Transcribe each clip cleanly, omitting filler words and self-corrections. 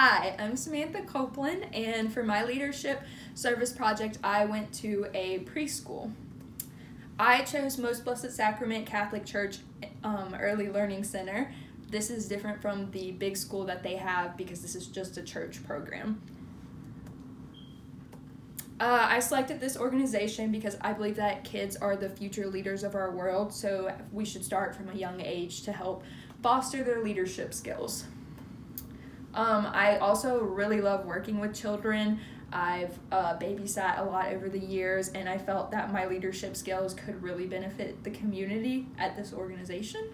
Hi, I'm Samantha Copeland, and for my leadership service project, I went to a preschool. I chose Most Blessed Sacrament Catholic Church Early Learning Center. This is different from the big school that they have because this is just a church program. I selected this organization because I believe that kids are the future leaders of our world, so we should start from a young age to help foster their leadership skills. I also really love working with children. I've babysat a lot over the years, and I felt that my leadership skills could really benefit the community at this organization.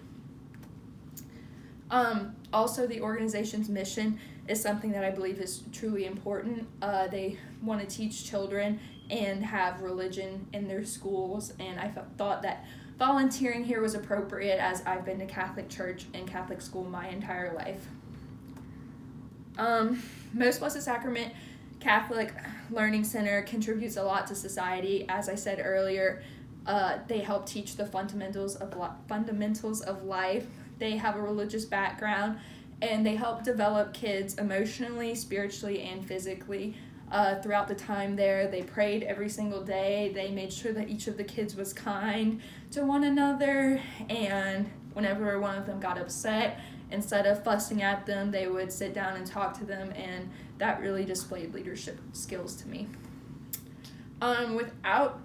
Also, the organization's mission is something that I believe is truly important. They want to teach children and have religion in their schools, and I thought that volunteering here was appropriate as I've been to Catholic church and Catholic school my entire life. Most Blessed Sacrament Catholic Learning Center contributes a lot to society. As I said earlier, they help teach the fundamentals of life. They have a religious background, and they help develop kids emotionally, spiritually, and physically. Throughout the time there, they prayed every single day. They made sure that each of the kids was kind to one another, and whenever one of them got upset, instead of fussing at them, they would sit down and talk to them, and that really displayed leadership skills to me. Without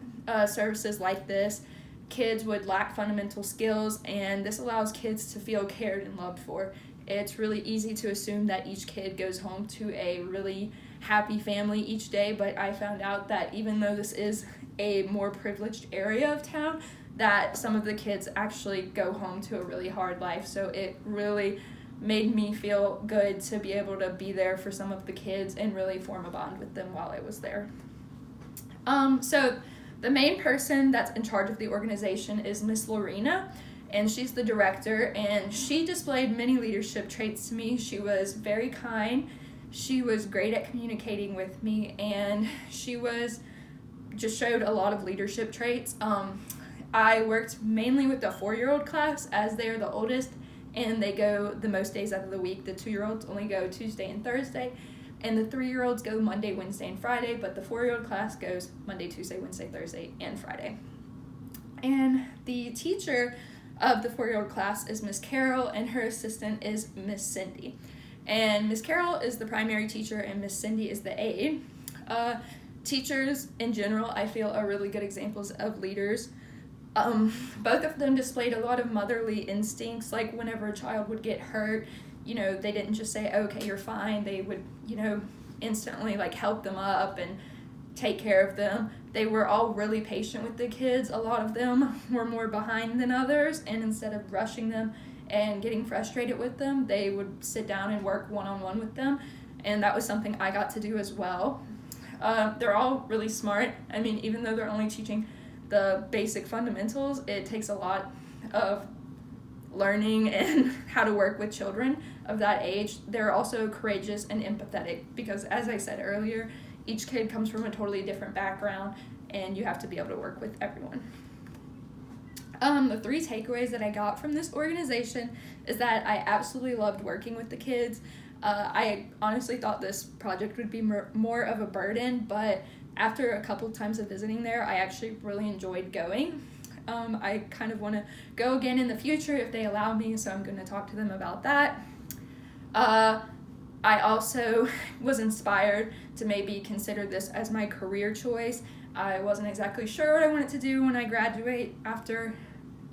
services like this, kids would lack fundamental skills, and this allows kids to feel cared and loved for. It's really easy to assume that each kid goes home to a really happy family each day, but I found out that even though this is a more privileged area of town, that some of the kids actually go home to a really hard life. So it really made me feel good to be able to be there for some of the kids and really form a bond with them while I was there. So the main person that's in charge of the organization is Miss Lorena, and she's the director, and she displayed many leadership traits to me. She was very kind, she was great at communicating with me, and she just showed a lot of leadership traits. I worked mainly with the 4-year-old class as they're the oldest, and they go the most days out of the week. The 2-year-olds only go Tuesday and Thursday, and the 3-year-olds go Monday, Wednesday, and Friday, but the 4-year-old class goes Monday, Tuesday, Wednesday, Thursday, and Friday. And the teacher of the 4-year-old class is Miss Carol, and her assistant is Miss Cindy. And Miss Carol is the primary teacher, and Miss Cindy is the aide. Teachers in general, I feel, are really good examples of leaders. Both of them displayed a lot of motherly instincts. Like whenever a child would get hurt, they didn't just say, okay, you're fine. They would, instantly help them up and take care of them. They were all really patient with the kids. A lot of them were more behind than others, and instead of rushing them and getting frustrated with them, they would sit down and work one-on-one with them, and that was something I got to do as well. They're all really smart. I mean, even though they're only teaching the basic fundamentals, it takes a lot of learning and how to work with children of that age. They're also courageous and empathetic because, as I said earlier, each kid comes from a totally different background, and you have to be able to work with everyone. The 3 takeaways that I got from this organization is that I absolutely loved working with the kids. I honestly thought this project would be more of a burden, but after a couple times of visiting there, I actually really enjoyed going. I kind of want to go again in the future if they allow me, so I'm going to talk to them about that. I also was inspired to maybe consider this as my career choice. I wasn't exactly sure what I wanted to do when I graduate after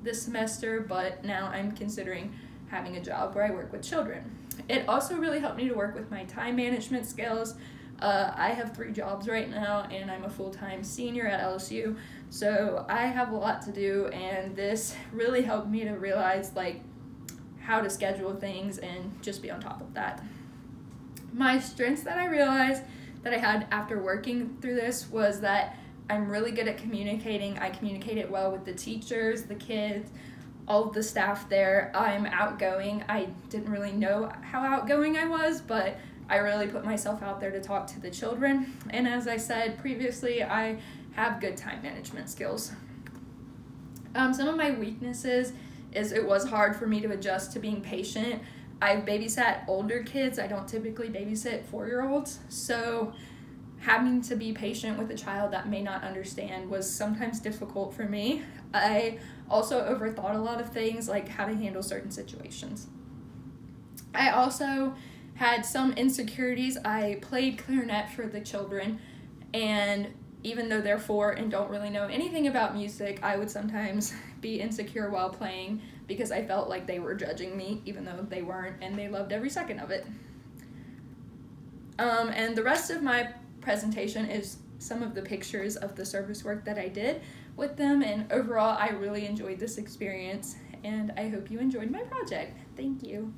this semester, but now I'm considering having a job where I work with children. It also really helped me to work with my time management skills. I have 3 jobs right now, and I'm a full-time senior at LSU, so I have a lot to do, and this really helped me to realize how to schedule things and just be on top of that. My strengths that I realized that I had after working through this was that I'm really good at communicating. I communicated well with the teachers, the kids, all of the staff there. I'm outgoing. I didn't really know how outgoing I was, but I really put myself out there to talk to the children. And as I said previously, I have good time management skills. Some of my weaknesses is it was hard for me to adjust to being patient. I've babysat older kids. I don't typically babysit 4-year-olds. So having to be patient with a child that may not understand was sometimes difficult for me. I also overthought a lot of things, like how to handle certain situations. I also had some insecurities. I played clarinet for the children, and even though they're 4 and don't really know anything about music, I would sometimes be insecure while playing because I felt like they were judging me, even though they weren't, and they loved every second of it. And the rest of my presentation is some of the pictures of the service work that I did with them, and overall I really enjoyed this experience, and I hope you enjoyed my project. Thank you.